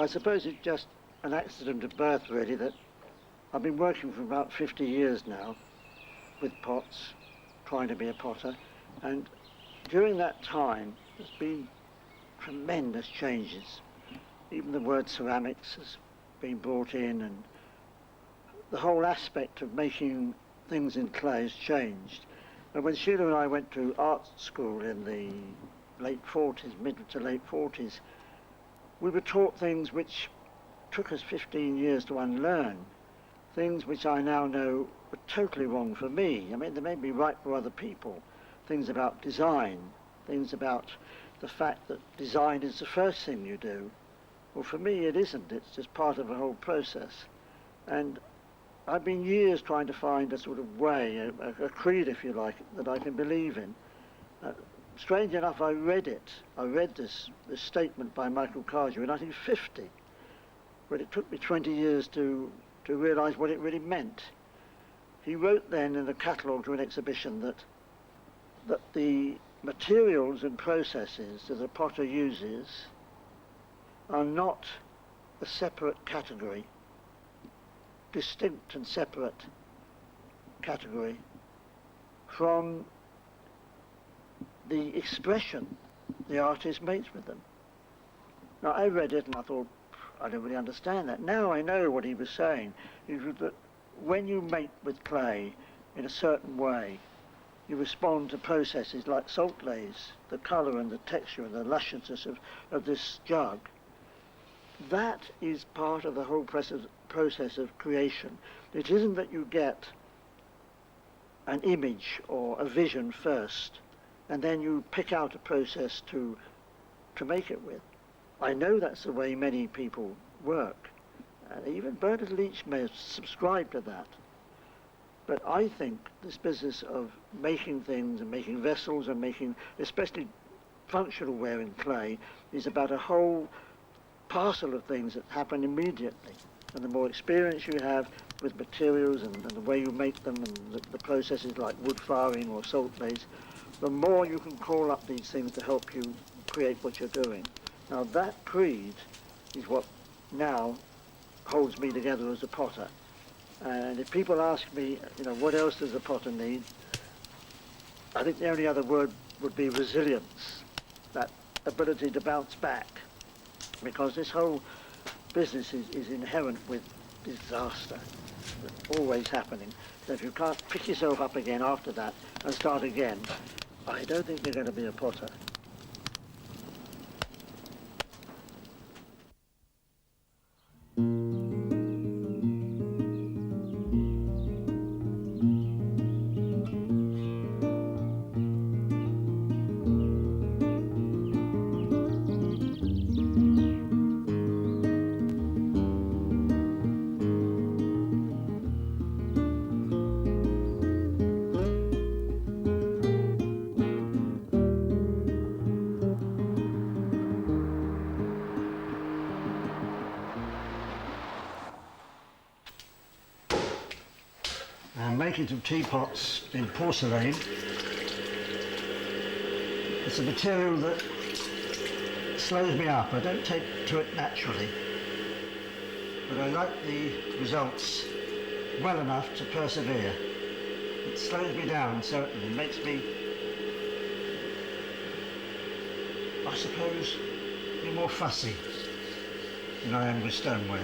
I suppose it's just an accident of birth, really, that I've been working for about 50 years now with pots, trying to be a potter, and during that time there's been tremendous changes. Even the word ceramics has been brought in, and the whole aspect of making things in clay has changed. And when Sheila and I went to art school in the late 40s, mid to late 40s, we were taught things which took us 15 years to unlearn, things which I now know were totally wrong for me. I mean, they may be right for other people. Things about design, things about the fact that design is the first thing you do. Well, for me it isn't, it's just part of the whole process. And I've been years trying to find a sort of way, a creed if you like, that I can believe in. Strange enough, I read this statement by Michael Cardew in 1950, but it took me 20 years to realise what it really meant. He wrote then in the catalogue to an exhibition that the materials and processes that a potter uses are not a separate category, distinct and separate category from the expression the artist makes with them. Now, I read it and I thought, I don't really understand that. Now I know what he was saying. He was that when you make with clay in a certain way, you respond to processes like salt glaze, the colour and the texture and the lusciousness of this jug. That is part of the whole process of creation. It isn't that you get an image or a vision first, and then you pick out a process to make it with. I know that's the way many people work, and even Bernard Leach may have subscribed to that. But I think this business of making things and making vessels and making especially functional ware in clay is about a whole parcel of things that happen immediately. And the more experience you have with materials and the way you make them and the processes like wood firing or salt glaze, the more you can call up these things to help you create what you're doing. Now that creed is what now holds me together as a potter. And if people ask me, what else does a potter need? I think the only other word would be resilience, that ability to bounce back, because this whole business is inherent with disaster, always happening. So if you can't pick yourself up again after that and start again, I don't think you're going to be a potter. Making some teapots in porcelain. It's a material that slows me up. I don't take to it naturally, but I like the results well enough to persevere. It slows me down, so it makes me, I suppose, be more fussy than I am with stoneware.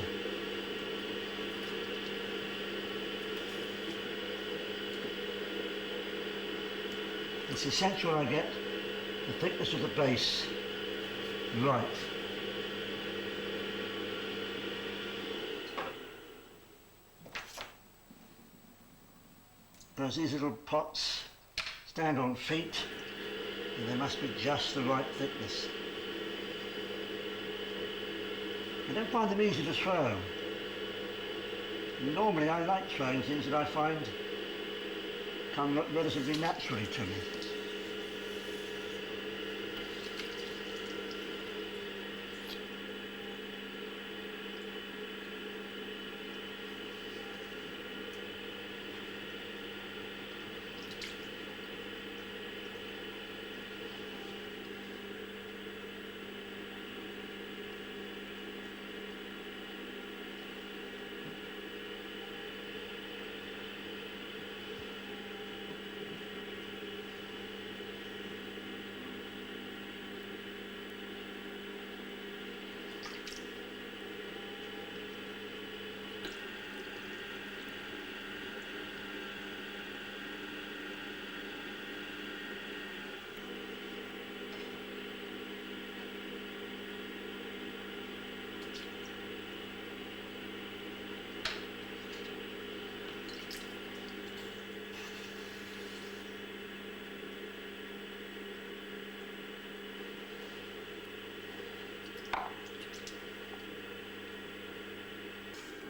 It's essential I get the thickness of the base right. Whereas these little pots stand on feet, and they must be just the right thickness. I don't find them easy to throw. Normally I like throwing things that I find come relatively naturally to me.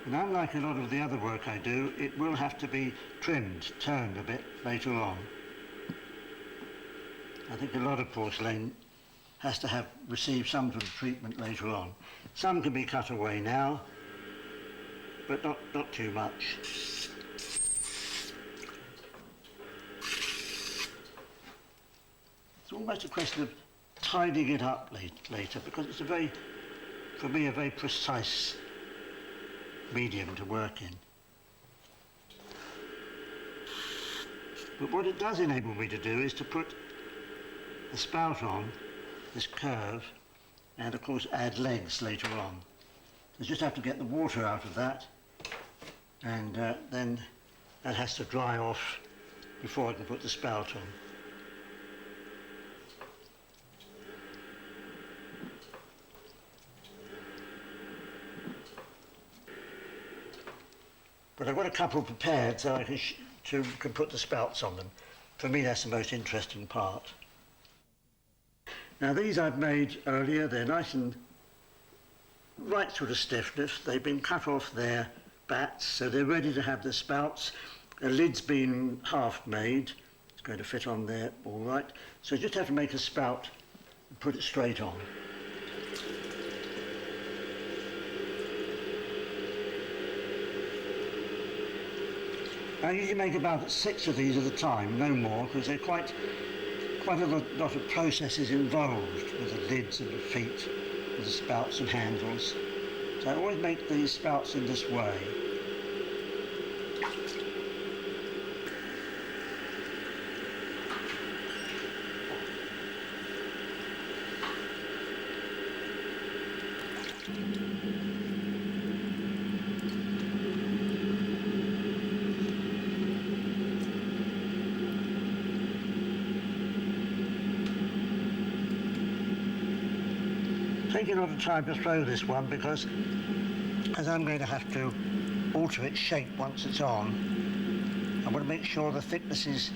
And unlike a lot of the other work I do, it will have to be trimmed, turned a bit later on. I think a lot of porcelain has to have received some sort of treatment later on. Some can be cut away now, but not too much. It's almost a question of tidying it up later, because it's for me, a very precise medium to work in. But what it does enable me to do is to put the spout on, this curve, and of course add legs later on. So I just have to get the water out of that, and then that has to dry off before I can put the spout on. But I've got a couple prepared so I can put the spouts on them. For me, that's the most interesting part. Now these I've made earlier, they're nice and right sort of stiffness. They've been cut off their bats, so they're ready to have the spouts. A lid's been half made. It's going to fit on there all right. So you just have to make a spout and put it straight on. I usually make about 6 of these at a time, no more, because they're quite a lot of processes involved with the lids and the feet, with the spouts and handles. So I always make these spouts in this way. Taking a lot of time to throw this one because as I'm going to have to alter its shape once it's on, I want to make sure the thicknesses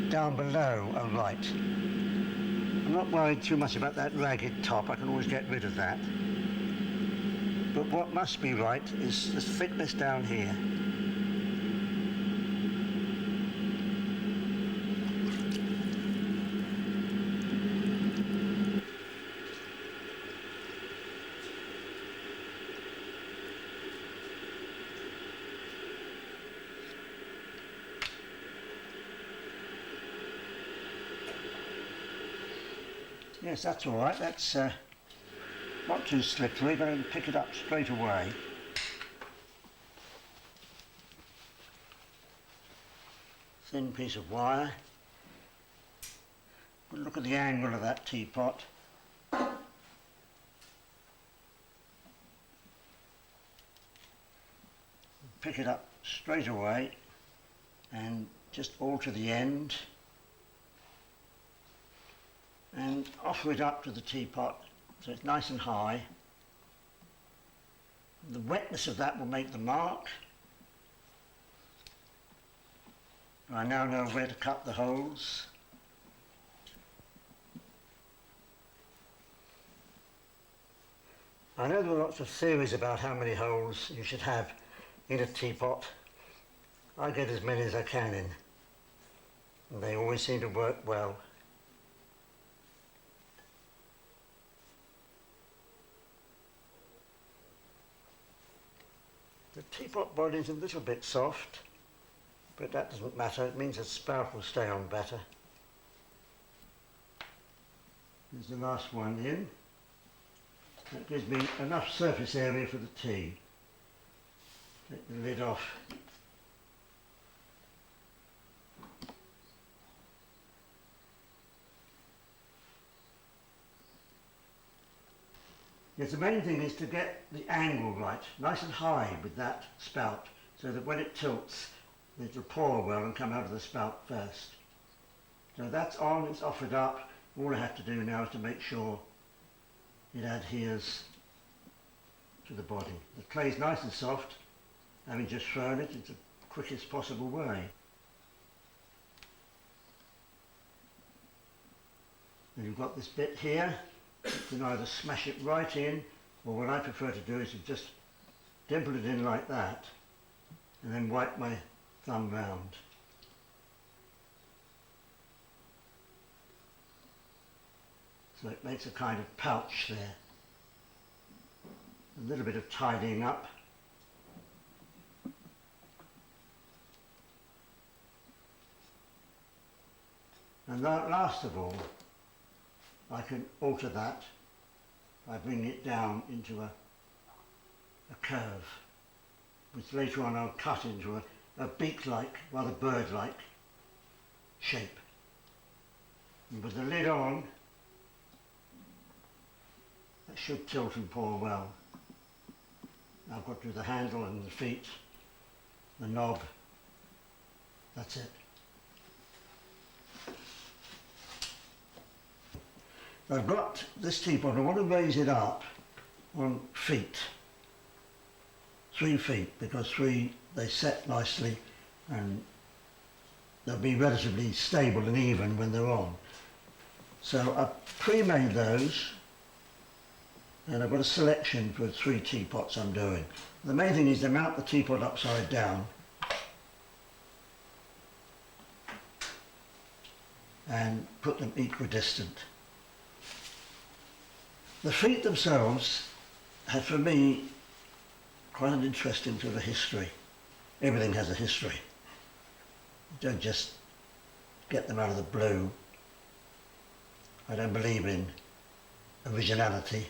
down below are right. I'm not worried too much about that ragged top, I can always get rid of that. But what must be right is the thickness down here. Yes, that's all right. That's not too slippery, but I can pick it up straight away. Thin piece of wire. We'll look at the angle of that teapot. Pick it up straight away and just alter the end. And offer it up to the teapot so it's nice and high. The wetness of that will make the mark. I now know where to cut the holes. I know there are lots of theories about how many holes you should have in a teapot. I get as many as I can in. And they always seem to work well. The teapot body is a little bit soft, but that doesn't matter. It means the spout will stay on better. There's the last one in. That gives me enough surface area for the tea. Take the lid off. Yes, the main thing is to get the angle right, nice and high with that spout, so that when it tilts, it'll pour well and come out of the spout first. So that's on, it's offered up. All I have to do now is to make sure it adheres to the body. The clay's nice and soft, having just thrown it, it's the quickest possible way. And you've got this bit here. You can either smash it right in, or what I prefer to do is to just dimple it in like that, and then wipe my thumb round. So it makes a kind of pouch there. A little bit of tidying up. And last of all, I can alter that by bringing it down into a curve, which later on I'll cut into a beak-like, rather bird-like shape. And with the lid on, that should tilt and pour well. Now I've got to do the handle and the feet, the knob, that's it. I've got this teapot, I want to raise it up on feet, 3 feet, because they set nicely and they'll be relatively stable and even when they're on. So I've pre-made those, and I've got a selection for 3 teapots I'm doing. The main thing is to mount the teapot upside down and put them equidistant. The feet themselves have, for me, quite an interesting sort of history. Everything has a history. You don't just get them out of the blue. I don't believe in originality,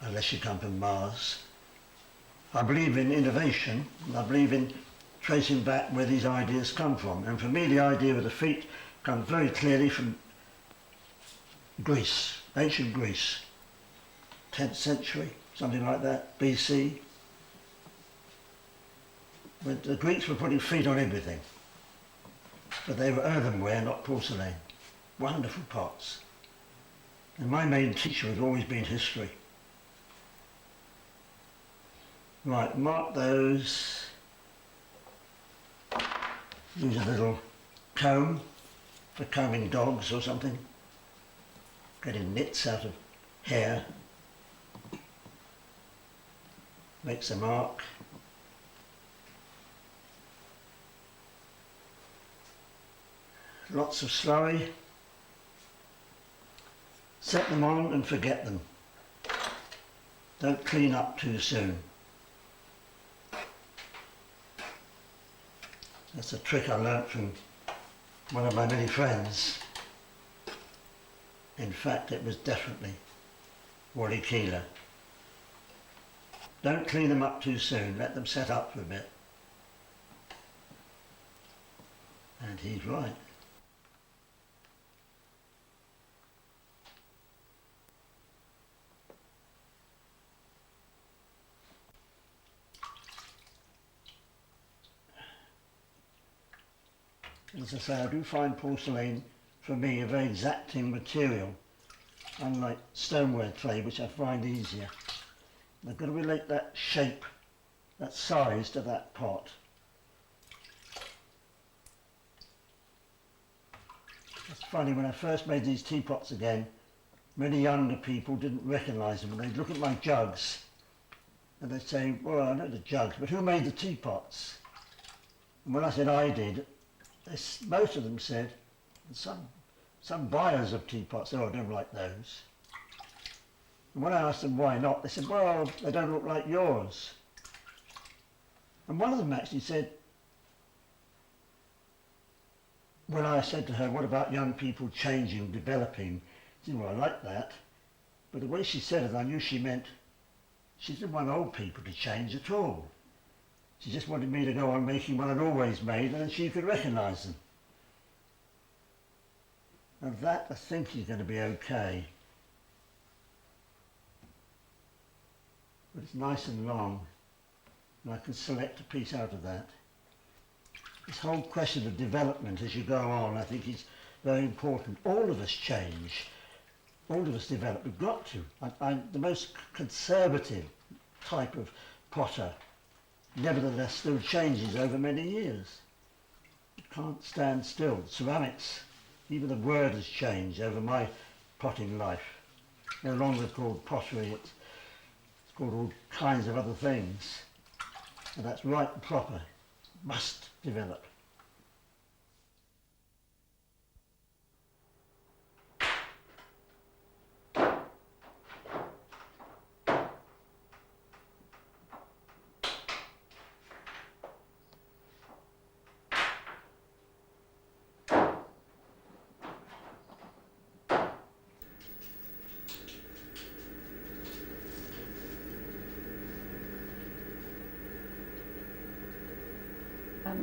unless you come from Mars. I believe in innovation, and I believe in tracing back where these ideas come from. And for me, the idea of the feet comes very clearly from Greece, ancient Greece, 10th century, something like that, BC. When the Greeks were putting feet on everything, but they were earthenware, not porcelain. Wonderful pots. And my main teacher has always been history. Right, mark those. Use a little comb for combing dogs or something. Getting nits out of hair. Makes a mark. Lots of slurry. Set them on and forget them. Don't clean up too soon. That's a trick I learnt from one of my many friends. In fact, it was definitely Wally Keeler. Don't clean them up too soon, let them set up for a bit. And he's right. As I say, I do find porcelain, for me, a very exacting material, unlike stoneware clay, which I find easier. I've got to relate that shape, that size to that pot. It's funny, when I first made these teapots again, many younger people didn't recognise them, and they'd look at my jugs, and they'd say, well, I know the jugs, but who made the teapots? And when I said I did, most of them said, some buyers of teapots, oh, I don't like those. And when I asked them why not, they said, well, they don't look like yours. And one of them actually said, when I said to her, what about young people changing, developing? She said, well, I like that. But the way she said it, I knew she meant she didn't want old people to change at all. She just wanted me to go on making what I'd always made, and then she could recognise them. And that, I think, is going to be okay. But it's nice and long, and I can select a piece out of that. This whole question of development as you go on, I think, is very important. All of us change. All of us develop. We've got to. I'm the most conservative type of potter. Nevertheless, still changes over many years. It can't stand still. Ceramics, even the word has changed over my potting life. No longer called pottery, it's called all kinds of other things. And that's right and proper. Must develop.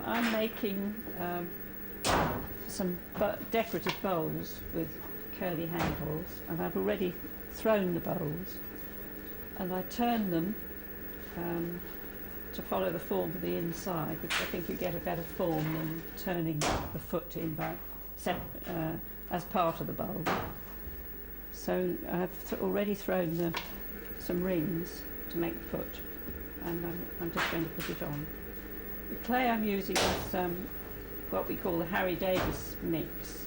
I'm making some decorative bowls with curly handles, and I've already thrown the bowls, and I turn them to follow the form of the inside, because I think you get a better form than turning the foot in as part of the bowl. So I've already thrown some rings to make the foot, and I'm just going to put it on. The clay I'm using is what we call the Harry Davis mix,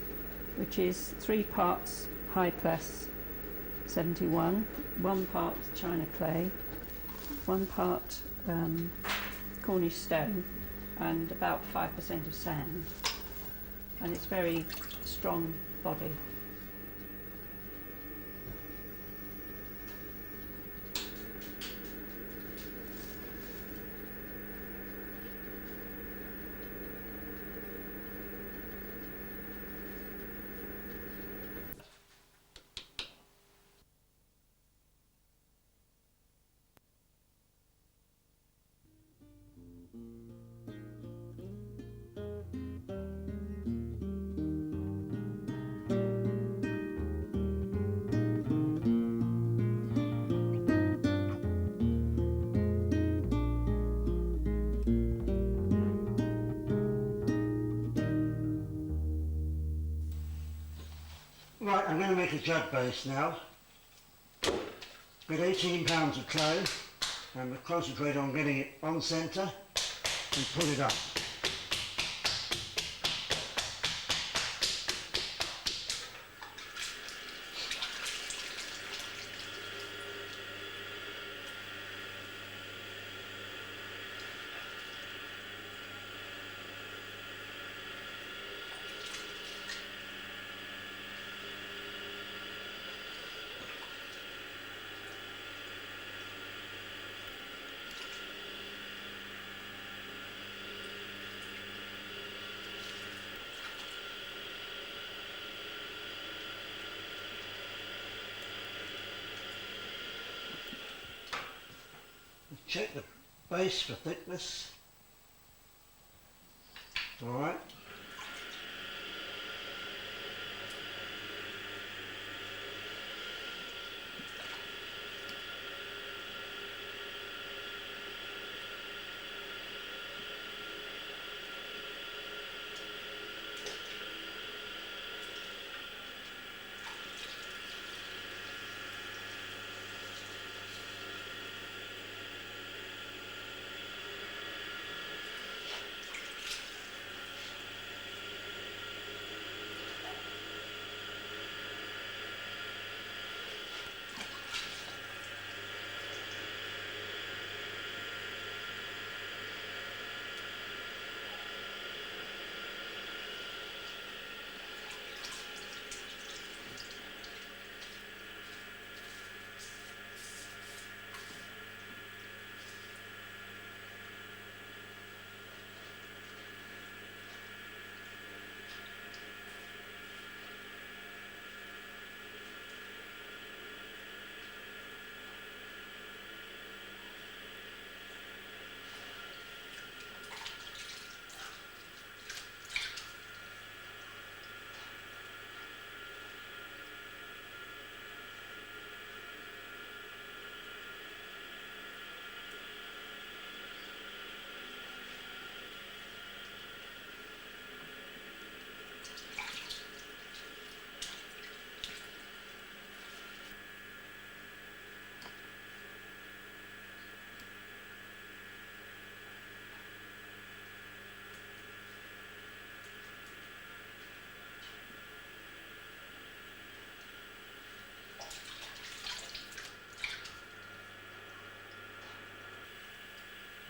which is 3 parts high plus 71, 1 part china clay, 1 part Cornish stone, and about 5% of sand. And it's very strong body. Right, I'm going to make a jug base now. With 18 pounds of clay, and we'll concentrate on getting it on centre and pull it up. Check the base for thickness. All right.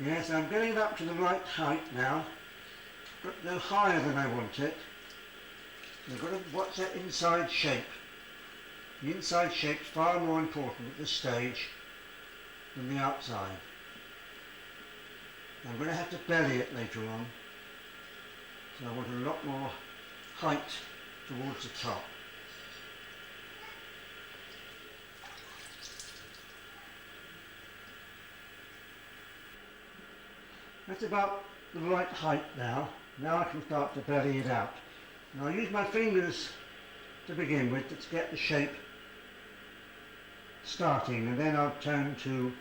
Yes, I'm getting it up to the right height now, but no higher than I want it. I've got to watch that inside shape. The inside shape's far more important at this stage than the outside. I'm going to have to belly it later on, so I want a lot more height towards the top. That's about the right height now. Now I can start to belly it out. And I'll use my fingers to begin with to get the shape starting, and then I'll turn to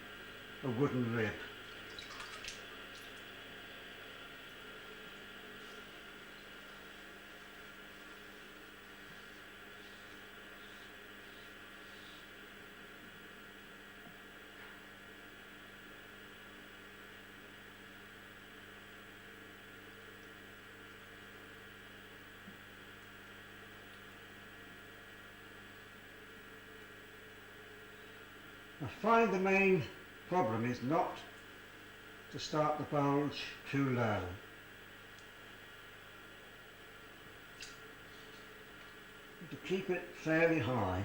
a wooden rib. I find the main problem is not to start the bulge too low. To keep it fairly high.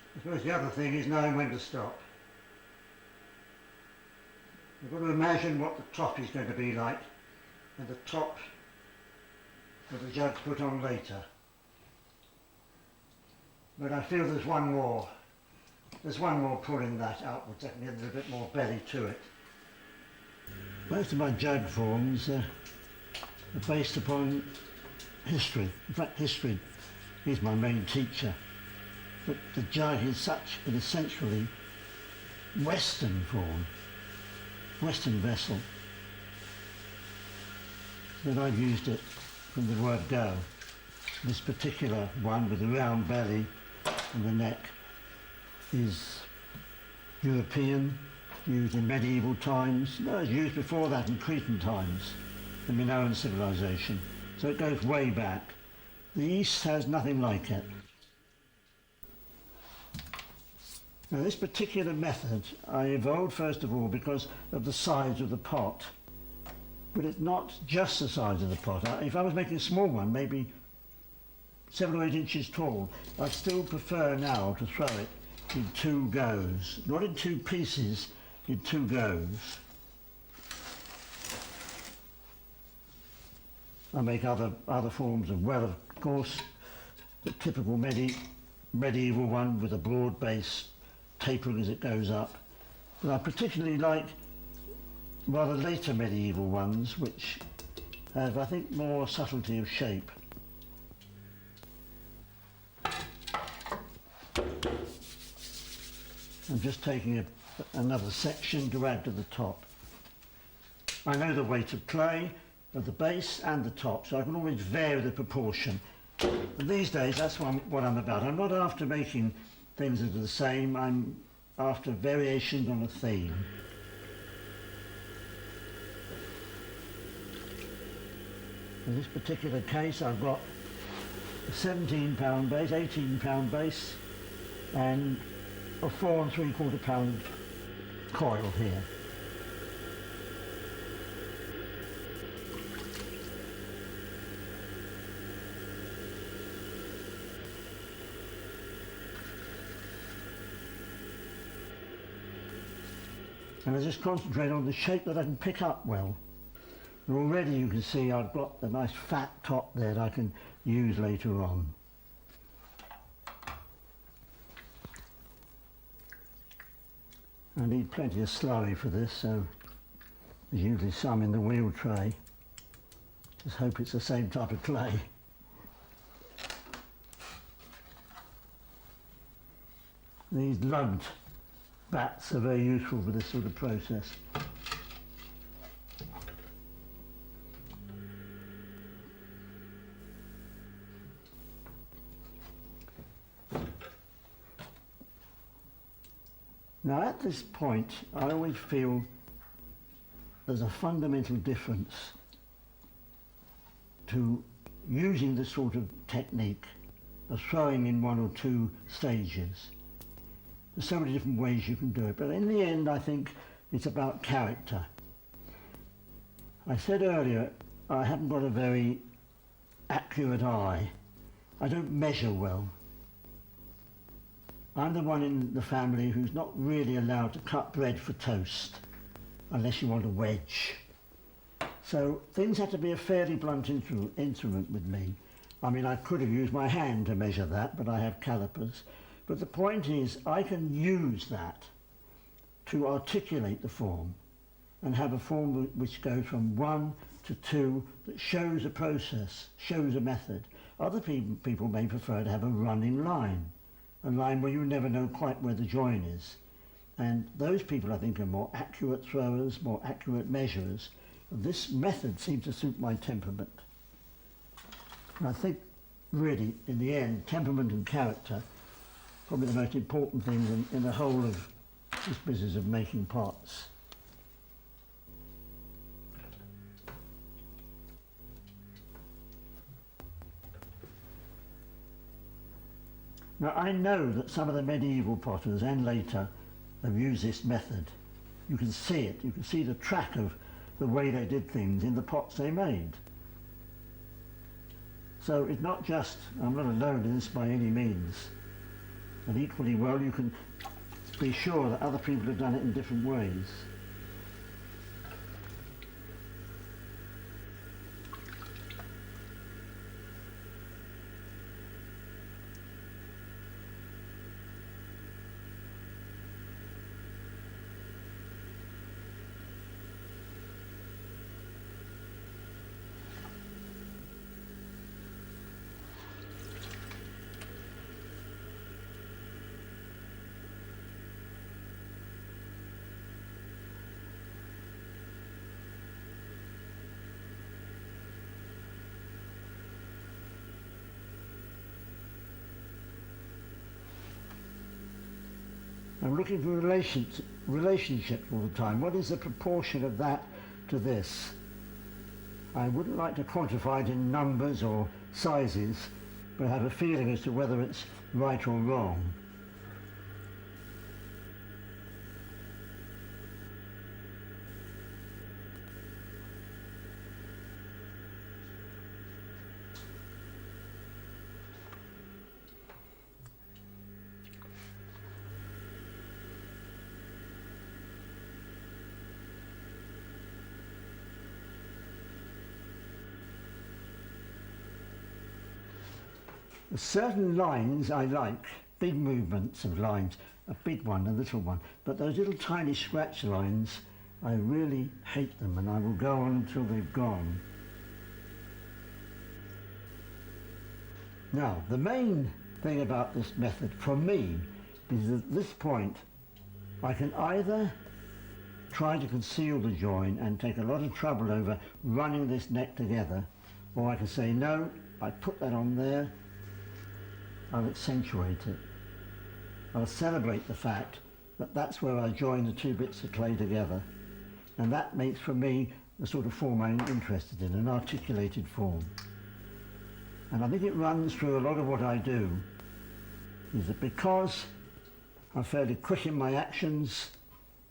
I suppose the other thing is knowing when to stop. You've got to imagine what the top is going to be like, and the top that the judge put on later. But I feel there's one more pulling that outwards. I can get a little bit more belly to it. Most of my jug forms are based upon history. In fact, history is my main teacher. But the jug is such an essentially Western form, Western vessel, that I've used it from the word go. This particular one with the round belly and the neck is European, used in medieval times. No, it was used before that in Cretan times, the Minoan civilization. So it goes way back. The East has nothing like it. Now this particular method I evolved first of all because of the size of the pot. But it's not just the size of the pot. If I was making a small one, maybe 7 or 8 inches tall, I still prefer now to throw it in 2 goes. Not in 2 pieces, in 2 goes. I make other forms of well, of course, the typical medieval one with a broad base tapering as it goes up. But I particularly like rather later medieval ones which have, I think, more subtlety of shape. I'm just taking another section to add to the top. I know the weight of clay, of the base and the top, so I can always vary the proportion. And these days that's what I'm about. I'm not after making things that are the same, I'm after variations on a theme. In this particular case I've got a 17-pound base, 18-pound base and a 4 3/4 pound coil here. And I just concentrate on the shape that I can pick up well. And already you can see I've got a nice fat top there that I can use later on. I need plenty of slurry for this, so there's usually some in the wheel tray. Just hope it's the same type of clay. These lugged bats are very useful for this sort of process. Now at this point, I always feel there's a fundamental difference to using this sort of technique of throwing in one or two stages. There's so many different ways you can do it, but in the end I think it's about character. I said earlier I haven't got a very accurate eye. I don't measure well. I'm the one in the family who's not really allowed to cut bread for toast unless you want a wedge. So things had to be a fairly blunt instrument with me. I mean, I could have used my hand to measure that, but I have calipers. But the point is, I can use that to articulate the form and have a form which goes from 1 to 2 that shows a process, shows a method. Other people may prefer to have a running line, a line where you never know quite where the join is. And those people, I think, are more accurate throwers, more accurate measurers. This method seems to suit my temperament. And I think, really, in the end, temperament and character, probably the most important things in the whole of this business of making pots. Now, I know that some of the medieval potters and later have used this method. You can see it, you can see the track of the way they did things in the pots they made. So it's not just, I'm not alone in this by any means. And equally well, you can be sure that other people have done it in different ways. I'm looking for relationships all the time. What is the proportion of that to this? I wouldn't like to quantify it in numbers or sizes, but I have a feeling as to whether it's right or wrong. Certain lines I like, big movements of lines, a big one, a little one, but those little tiny scratch lines, I really hate them, and I will go on until they've gone. Now, the main thing about this method, for me, is that at this point, I can either try to conceal the join and take a lot of trouble over running this neck together, or I can say, no, I put that on there, I'll accentuate it. I'll celebrate the fact that that's where I join the two bits of clay together. And that makes for me the sort of form I'm interested in, an articulated form. And I think it runs through a lot of what I do, is that because I'm fairly quick in my actions,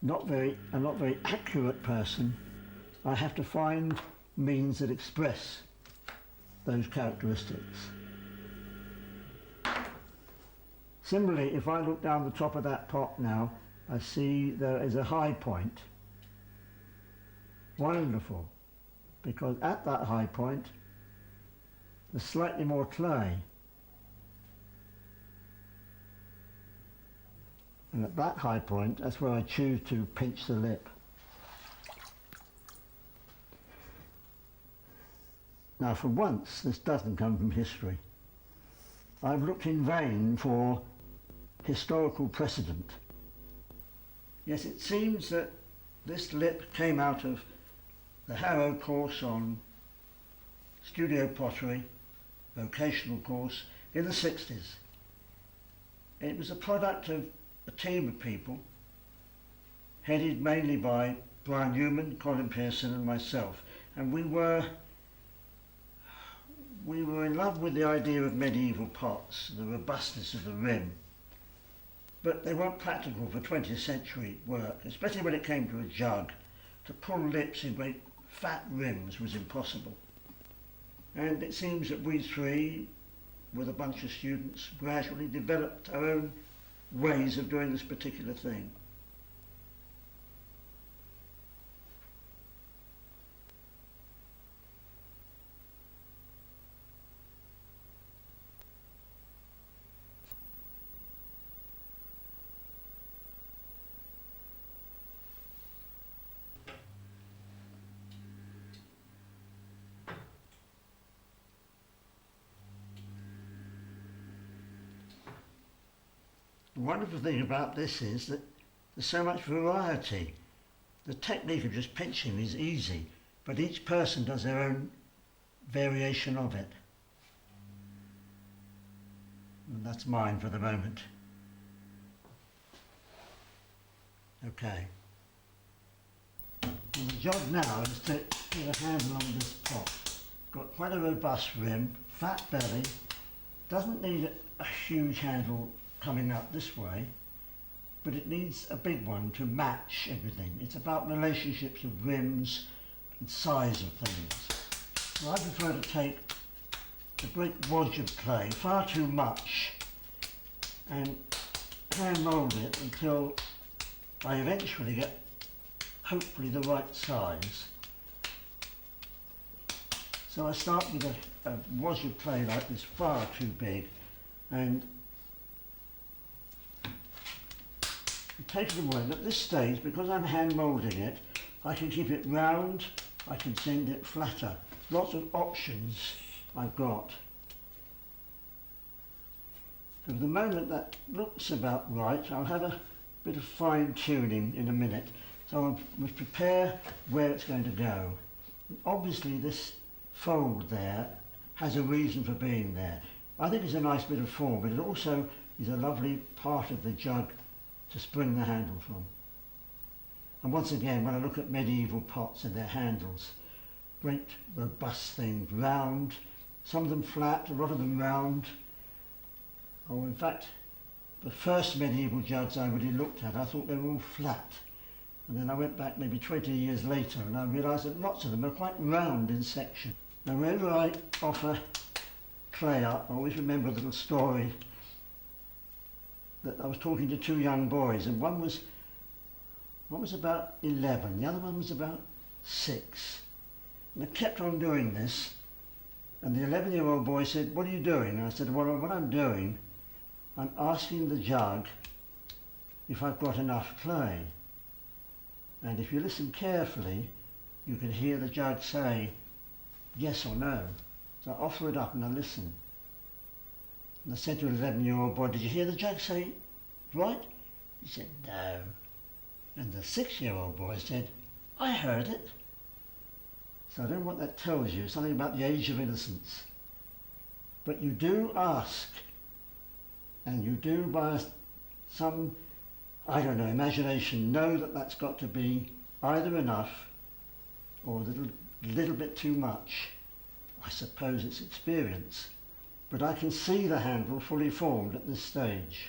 I'm not very accurate person, I have to find means that express those characteristics. Similarly, if I look down the top of that pot now, I see there is a high point. Wonderful, because at that high point, there's slightly more clay. And at that high point, that's where I choose to pinch the lip. Now, for once, this doesn't come from history. I've looked in vain for historical precedent. Yes, it seems that this lip came out of the Harrow course on studio pottery, vocational course, in the 60s. It was a product of a team of people headed mainly by Brian Newman, Colin Pearson and myself. And we were in love with the idea of medieval pots, the robustness of the rim. But they weren't practical for 20th century work, especially when it came to a jug. To pull lips in great fat rims was impossible. And it seems that we three, with a bunch of students, gradually developed our own ways of doing this particular thing. The wonderful thing about this is that there's so much variety. The technique of just pinching is easy, but each person does their own variation of it. And that's mine for the moment. Okay. And the job now is to get a handle on this pot. Got quite a robust rim, fat belly, doesn't need a huge handle coming up this way, but it needs a big one to match everything. It's about relationships of rims and size of things. So I prefer to take a great wodge of clay, far too much, and hand mould it until I eventually get hopefully the right size. So I start with a wodge of clay like this, far too big, and take it away. And at this stage, because I'm hand moulding it, I can keep it round, I can send it flatter. Lots of options I've got. So at the moment that looks about right, I'll have a bit of fine tuning in a minute. So I must prepare where it's going to go. Obviously this fold there has a reason for being there. I think it's a nice bit of form, but it also is a lovely part of the jug to spring the handle from. And once again, when I look at medieval pots and their handles, great robust things, round, some of them flat, a lot of them round. Oh, in fact, the first medieval jugs I really looked at, I thought they were all flat. And then I went back maybe 20 years later and I realised that lots of them are quite round in section. Now whenever I offer clay up, I always remember a little story that I was talking to two young boys, and one was about 11, the other one was about 6. And I kept on doing this, and the 11-year-old boy said, "What are you doing?" And I said, "Well, what I'm doing, I'm asking the jug if I've got enough clay." And if you listen carefully, you can hear the jug say yes or no. So I offer it up and I listen. And I said to an 11-year-old boy, "Did you hear the jug say right?" He said, "No." And the 6-year-old boy said, "I heard it." So I don't know what that tells you, something about the age of innocence. But you do ask, and you do by some, I don't know, imagination, know that that's got to be either enough or a little bit too much. I suppose it's experience. But I can see the handle fully formed at this stage.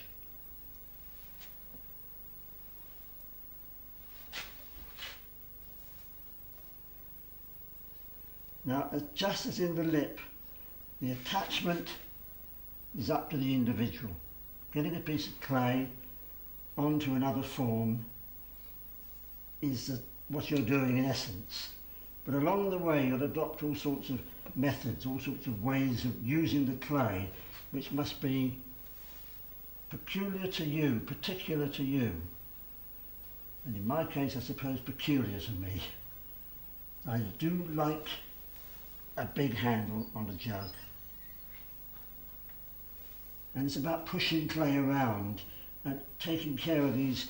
Now, just as in the lip, the attachment is up to the individual. Getting a piece of clay onto another form is what you're doing in essence. But along the way you'll adopt all sorts of methods, all sorts of ways of using the clay, which must be peculiar to you, particular to you. And in my case, I suppose, peculiar to me. I do like a big handle on a jug. And it's about pushing clay around and taking care of these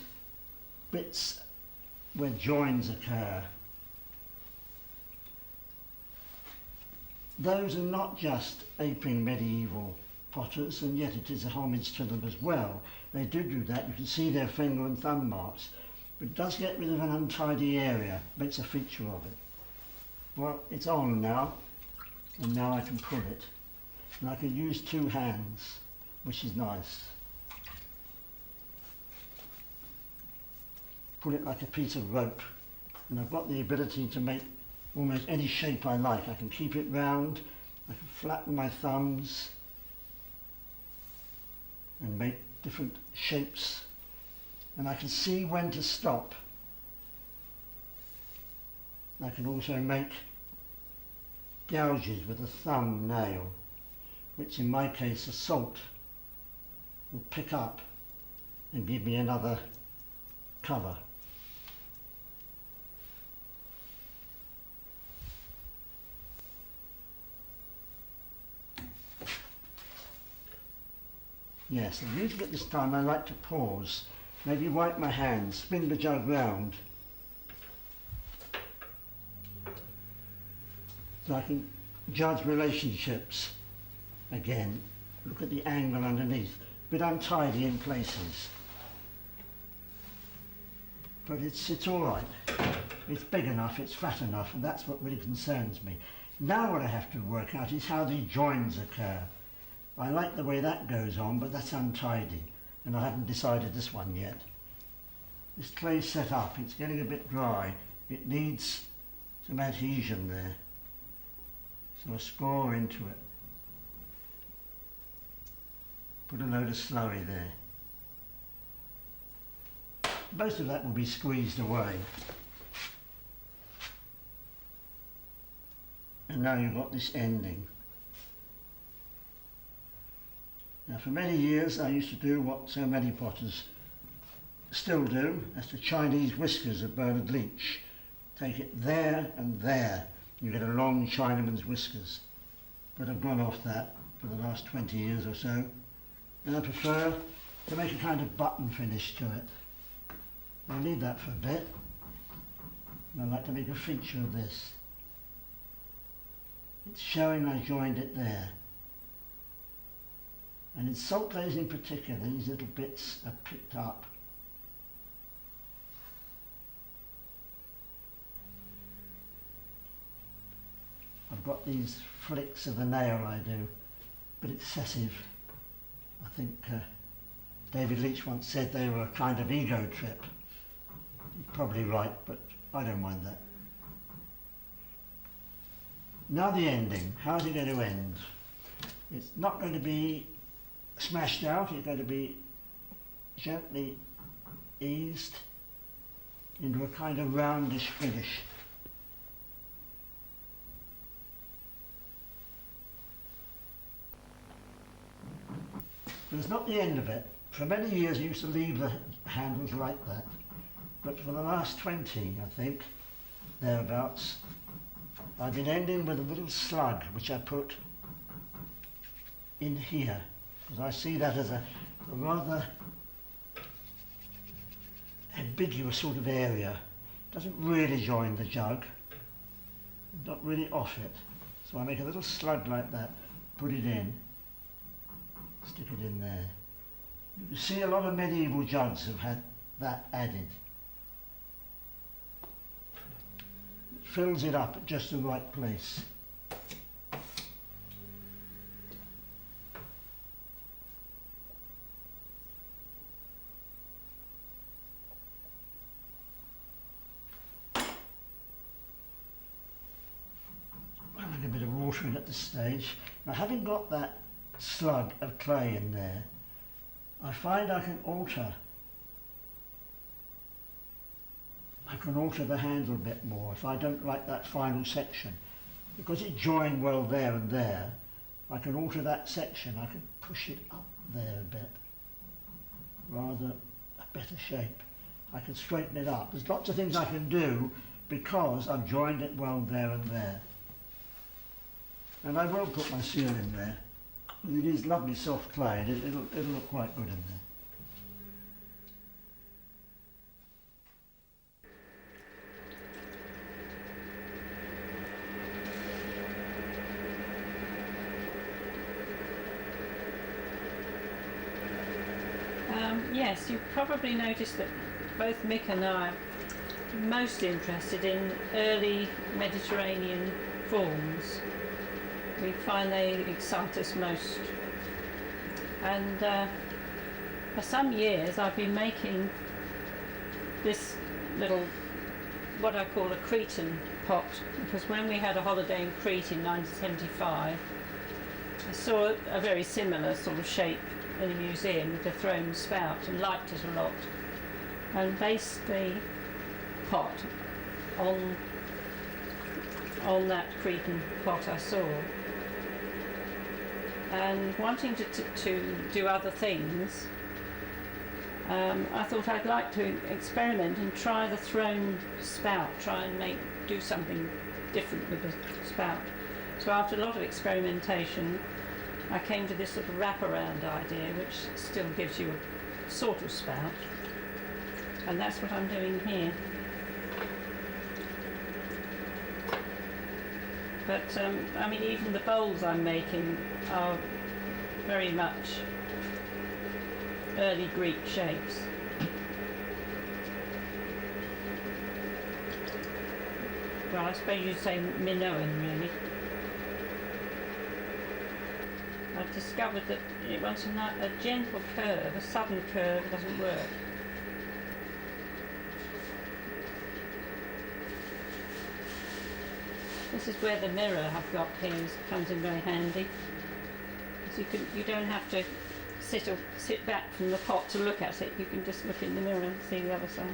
bits where joins occur. Those are not just aping medieval potters, and yet it is a homage to them as well. They do that. You can see their finger and thumb marks. but it does get rid of an untidy area, makes a feature of it. Well, it's on now, and now I can pull it. And I can use two hands, which is nice. Pull it like a piece of rope, and I've got the ability to make almost any shape I like. I can keep it round, I can flatten my thumbs and make different shapes, and I can see when to stop. I can also make gouges with a thumb nail, which in my case a salt will pick up and give me another colour. Yes, and usually at this time I like to pause, maybe wipe my hands, spin the jug round, so I can judge relationships again, look at the angle underneath, a bit untidy in places. But it's all right, it's big enough, it's fat enough, and that's what really concerns me. Now what I have to work out is how the joins occur. I like the way that goes on, but that's untidy, and I haven't decided this one yet. This clay's set up, it's getting a bit dry, it needs some adhesion there, so I score into it. Put a load of slurry there. Most of that will be squeezed away. And now you've got this ending. Now for many years I used to do what so many potters still do, that's the Chinese whiskers of Bernard Leach. Take it there and there, you get a long Chinaman's whiskers. But I've gone off that for the last 20 years or so, and I prefer to make a kind of button finish to it. I'll leave that for a bit, and I'd like to make a feature of this. It's showing I joined it there. And in salt glaze in particular, these little bits are picked up. I've got these flicks of the nail I do, but excessive. I think David Leach once said they were a kind of ego trip. He's probably right, but I don't mind that. Now the ending. How's it going to end? It's not going to be smashed out, it's going to be gently eased into a kind of roundish finish. But it's not the end of it. For many years I used to leave the handles like that, but for the last 20, I think, thereabouts, I've been ending with a little slug which I put in here, because I see that as a rather ambiguous sort of area. It doesn't really join the jug, not really off it. So I make a little slug like that, put it in, stick it in there. You see a lot of medieval jugs have had that added. It fills it up at just the right place. A bit of water in at this stage. Now having got that slug of clay in there, I find I can alter the handle a bit more if I don't like that final section. Because it joined well there and there, I can alter that section, I can push it up there a bit, rather a better shape. I can straighten it up. There's lots of things I can do because I've joined it well there and there. And I will put my seal in there. It is lovely soft clay, and it'll look quite good in there. Yes, you've probably noticed that both Mick and I are most interested in early Mediterranean forms. We find they excite us most. And for some years I've been making this little, what I call a cretin pot, because when we had a holiday in Crete in 1975, I saw a very similar sort of shape in a museum with a thrown spout and liked it a lot, and based the pot on that cretin pot I saw. And wanting to do other things, I thought I'd like to experiment and try the thrown spout, try and do something different with the spout. So after a lot of experimentation, I came to this sort of wraparound idea, which still gives you a sort of spout, and that's what I'm doing here. But I mean, even the bowls I'm making are very much early Greek shapes. Well, I suppose you'd say Minoan, really. I've discovered that it wants a gentle curve. A sudden curve doesn't work. This is where the mirror I've got here comes in very handy. Because you don't have to sit back from the pot to look at it. You can just look in the mirror and see the other side.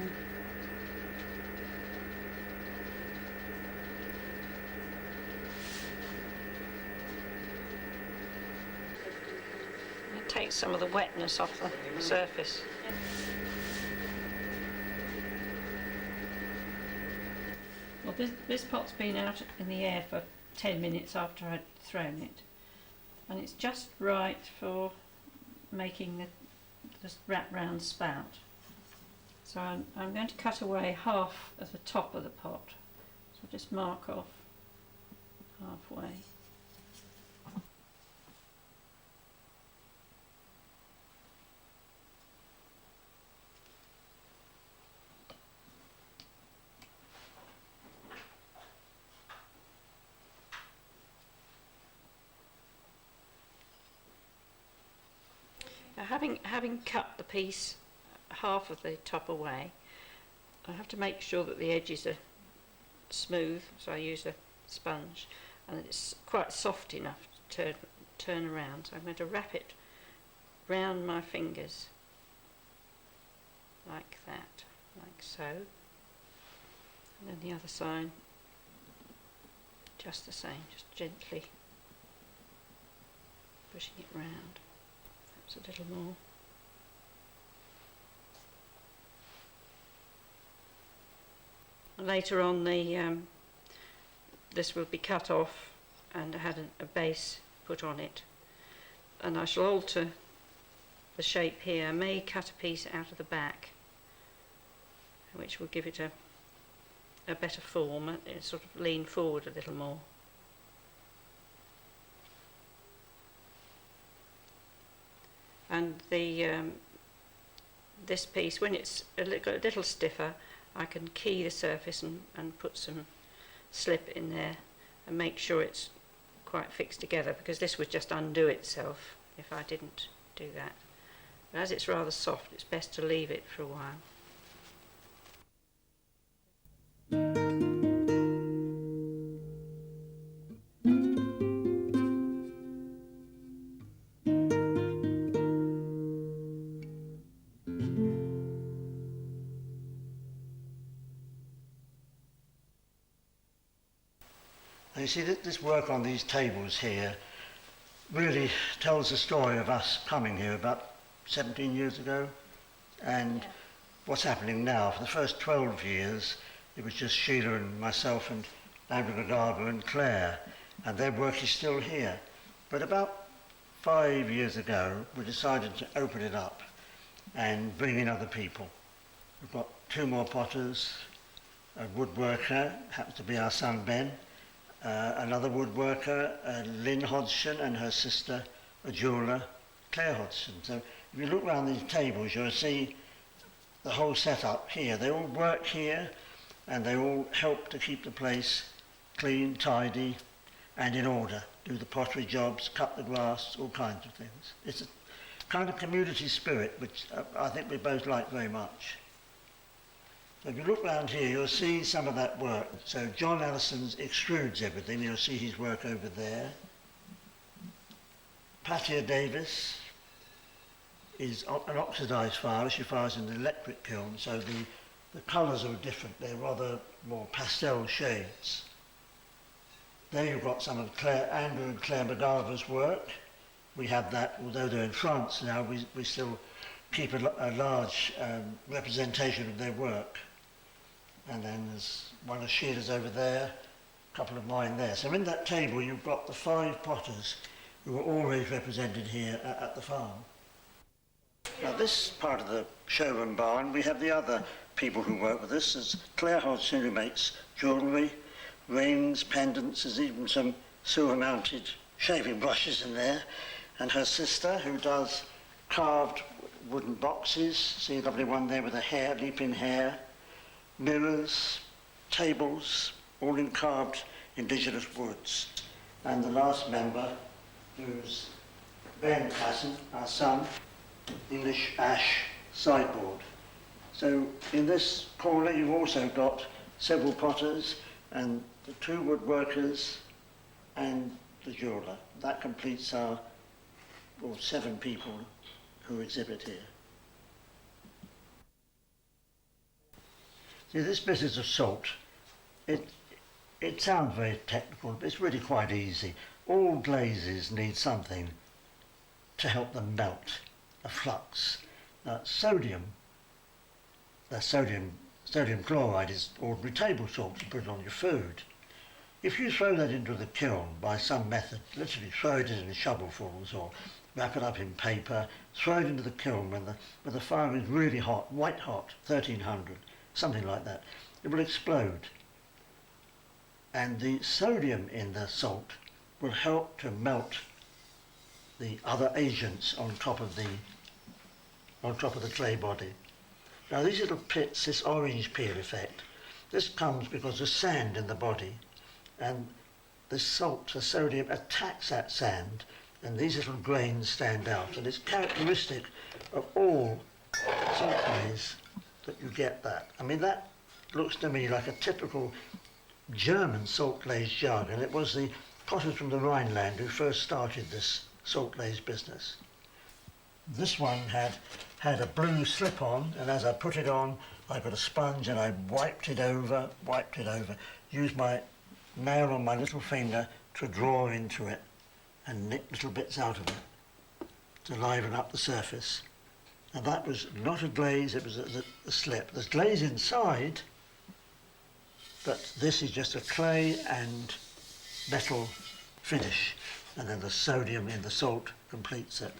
It takes some of the wetness off the surface. Well, this pot's been out in the air for 10 minutes after I'd thrown it, and it's just right for making the wrap-round spout. So I'm going to cut away half of the top of the pot, so just mark off halfway. Now, having cut the piece half of the top away, I have to make sure that the edges are smooth, so I use a sponge, and it's quite soft enough to turn around. So I'm going to wrap it round my fingers like that, like so, and then the other side just the same, just gently pushing it round. A little more. Later on, this will be cut off and had a base put on it, and I shall alter the shape here. I may cut a piece out of the back, which will give it a better form. It sort of lean forward a little more. And this piece, when it's a little stiffer, I can key the surface and put some slip in there and make sure it's quite fixed together, because this would just undo itself if I didn't do that. But as it's rather soft, it's best to leave it for a while. You see, this work on these tables here really tells the story of us coming here about 17 years ago, and what's happening now. For the first 12 years, it was just Sheila and myself and Andrew Gagabo and Claire, and their work is still here. But about 5 years ago, we decided to open it up and bring in other people. We've got 2 more potters, a woodworker, happens to be our son Ben, another woodworker, Lynn Hodgson, and her sister, a jeweller, Claire Hodgson. So if you look around these tables, you'll see the whole setup here. They all work here and they all help to keep the place clean, tidy and in order. Do the pottery jobs, cut the grass, all kinds of things. It's a kind of community spirit which I think we both like very much. So if you look round here, you'll see some of that work. So John Allison's extrudes everything. You'll see his work over there. Patia Davis is an oxidised fire. She fires in the electric kiln, so the colours are different. They're rather more pastel shades. There you've got some of Andrew and Claire McGarver's work. We have that, although they're in France now, we still keep a large representation of their work. And then there's one of Sheila's over there, a couple of mine there. So in that table you've got the 5 potters who are always represented here at the farm. Now this part of the showroom barn, we have the other people who work with us. There's Claire Hodgson, who makes jewellery, rings, pendants. There's even some silver-mounted shaving brushes in there. And her sister, who does carved wooden boxes. See a lovely one there with a hair, leaping hair. Mirrors, tables, all in carved indigenous woods. And the last member, who's Ben Casson, our son, English ash sideboard. So in this corner you've also got several potters and the 2 woodworkers and the jeweller. That completes our 7 people who exhibit here. See, this business of salt, it sounds very technical, but it's really quite easy. All glazes need something to help them melt, a flux. Sodium chloride is ordinary table salt you put on your food. If you throw that into the kiln by some method, literally throw it in shovelfuls or wrap it up in paper, throw it into the kiln when the fire is really hot, white hot, 1300, something like that, it will explode. And the sodium in the salt will help to melt the other agents on top of the clay body. Now these little pits, this orange peel effect, this comes because there's sand in the body and the salt, the sodium, attacks that sand and these little grains stand out, and it's characteristic of all salt clays that you get that. I mean, that looks to me like a typical German salt glaze jug, and it was the potters from the Rhineland who first started this salt glaze business. This one had a blue slip on, and as I put it on, I got a sponge and I wiped it over, used my nail on my little finger to draw into it and nip little bits out of it to liven up the surface. And that was not a glaze, it was a slip. There's glaze inside, but this is just a clay and metal finish, and then the sodium in the salt completes it.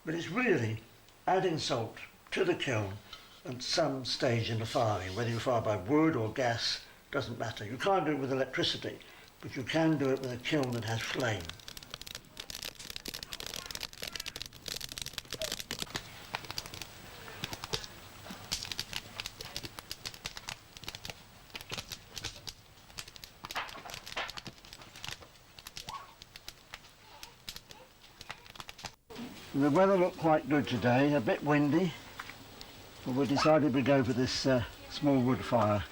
But it's really adding salt to the kiln at some stage in the firing, whether you fire by wood or gas, doesn't matter. You can't do it with electricity, but you can do it with a kiln that has flame. The weather looked quite good today, a bit windy, but we decided we'd go for this small wood fire.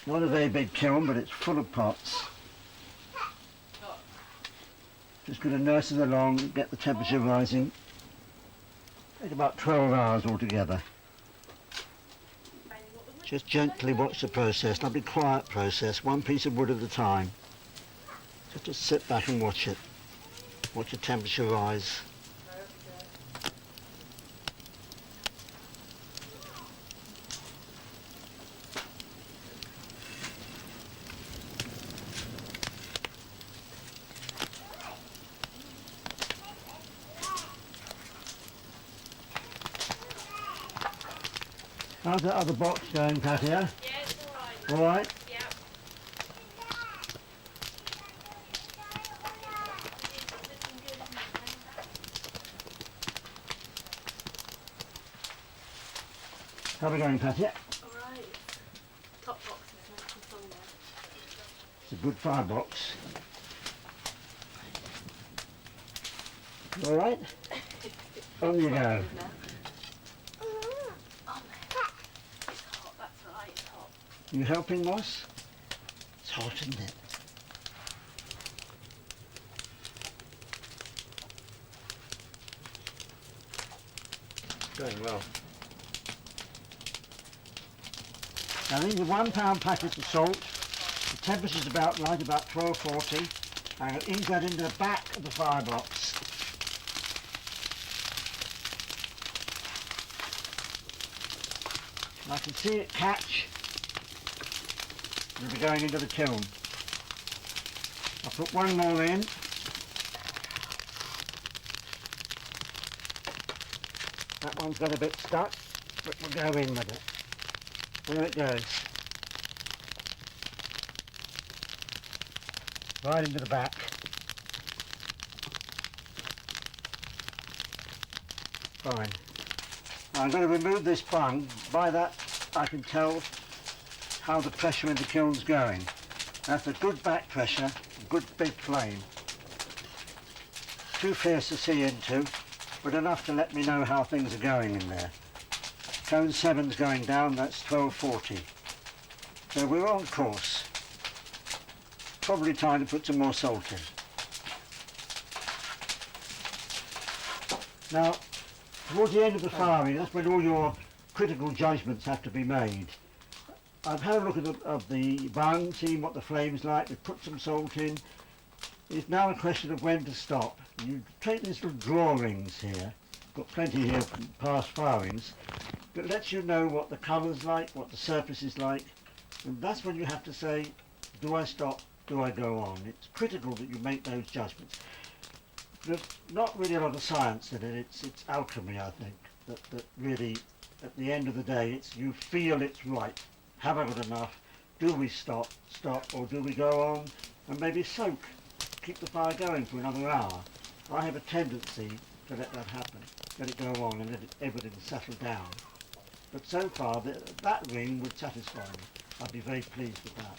Not a very big kiln, but it's full of pots. Just going to nurse it along, get the temperature rising. Take about 12 hours altogether. Just gently watch the process, lovely quiet process, one piece of wood at a time. Just sit back and watch it. Watch the temperature rise. How's that other box going, Katia? Yeah, it's all right. All right? Yeah. How are we going, Patty? Alright. Top box is nice and full now. It's a good firebox. All right? On you go. Oh, it's hot, that's right, it's hot. You helping, Moss? It's hot, isn't it? Going well. Now these are £1 packets of salt. The temperature's about right, about 1240. And I'll ease that into the back of the firebox. I can see it catch. It'll be going into the kiln. I'll put one more in. That one's got a bit stuck, but we'll go in with it. There it goes. Right into the back. Fine. Now I'm going to remove this plug. By that I can tell how the pressure in the kiln's going. That's a good back pressure, a good big flame. Too fierce to see into, but enough to let me know how things are going in there. Cone 7's going down, that's 1240. So we're on course. Probably time to put some more salt in. Now, towards the end of the firing, that's when all your critical judgments have to be made. I've had a look at the bung, seen what the flame's like, we've put some salt in. It's now a question of when to stop. You take these little drawings here, got plenty here from past firings, that lets you know what the colour's like, what the surface is like, and that's when you have to say, do I stop, do I go on? It's critical that you make those judgments. There's not really a lot of science in it, it's alchemy, I think, that really, at the end of the day, it's you feel it's right. Have I got enough? Do we stop, or do we go on and maybe soak, keep the fire going for another hour? I have a tendency to let that happen, let it go on and let everything settle down. But so far, that ring would satisfy me. I'd be very pleased with that.